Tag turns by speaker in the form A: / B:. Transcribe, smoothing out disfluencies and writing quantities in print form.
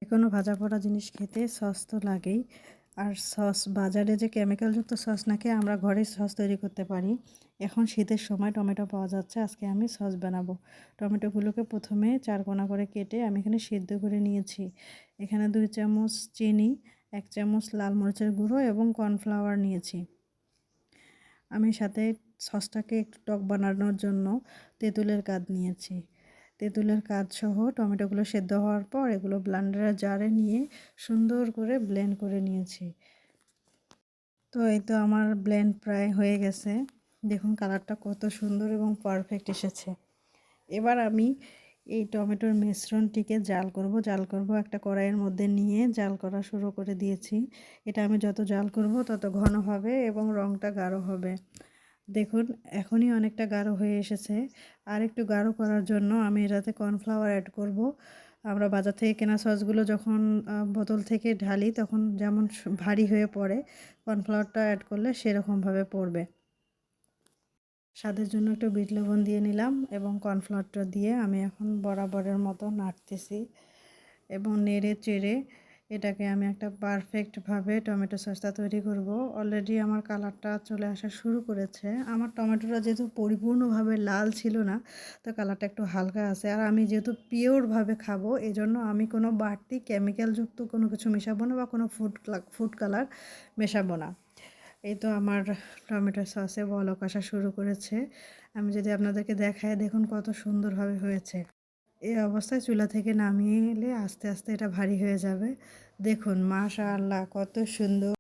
A: যেকোনো ভাজা পোড়া জিনিস খেতে সস তো লাগেই। আর সস বাজারে যে কেমিক্যালযুক্ত সস না খেয়ে আমরা ঘরেই সস তৈরি করতে পারি। এখন শীতের সময় টমেটো পাওয়া যাচ্ছে, আজকে আমি সস বানাবো। টমেটোগুলোকে প্রথমে 4 কোনা করে কেটে আমি এখানে সিদ্ধ করে নিয়েছি। এখানে 2 চামচ চিনি, 1 চামচ লাল মরিচের গুঁড়ো এবং কর্নফ্লাওয়ার নিয়েছি। আমি সাথে সসটাকে একটু টক বানানোর জন্য তেঁতুলের কাদ নিয়েছি। তেঁতুলের কাদসহ টমেটোগুলো সেদ্ধ হওয়ার পর এগুলো ব্লেন্ডারের জারে নিয়ে সুন্দর করে ব্লেন্ড করে নিয়েছি। তো এই তো আমার ব্লেন্ড প্রায় হয়ে গেছে। দেখুন কালারটা কত সুন্দর এবং পারফেক্ট এসেছে। এবার আমি এই টমেটোর মিশ্রণটিকে জাল করব একটা কড়াইয়ের মধ্যে নিয়ে জাল করা শুরু করে দিয়েছি। এটা আমি যত জাল করব তত ঘন হবে এবং রঙটা গাঢ় হবে। দেখুন এখনই অনেকটা গাঢ় হয়ে এসেছে। আর একটু গাঢ় করার জন্য আমি এটাতে কর্নফ্লাওয়ার অ্যাড করব। আমরা বাজার থেকে কেনা সসগুলো যখন বোতল থেকে ঢালি তখন যেমন ভারী হয়ে পড়ে, কর্নফ্লাওয়ারটা অ্যাড করলে সেরকমভাবে পড়বে। স্বাদের জন্য একটু বিট লবণ দিয়ে নিলাম এবং কর্নফ্লাওয়ারটা দিয়ে আমি এখন বরাবরের মতো নাড়তেছি এবং নেড়ে চেড়ে এটাকে আমি একটা পারফেক্টভাবে টমেটো সসটা তৈরি করব। অলরেডি আমার কালারটা চলে আসা শুরু করেছে। আমার টমেটোটা যেহেতু পরিপূর্ণভাবে লাল ছিল না, তো কালারটা একটু হালকা আছে। আর আমি যেহেতু পিওরভাবে খাবো এজন্য আমি কোনো বাড়তি কেমিক্যালযুক্ত কোনো কিছু মেশাবো না বা কোনো ফুড কালার মেশাবো না। এই তো আমার টমেটো সসে বলক আসা শুরু করেছে। আমি যদি আপনাদেরকে দেখাই, দেখুন কত সুন্দরভাবে হয়েছে। এই অবস্থায় চুলা থেকে নামিয়ে এলে আস্তে আস্তে এটা ভারী হয়ে যাবে। দেখুন মাশাআল্লাহ কত সুন্দর।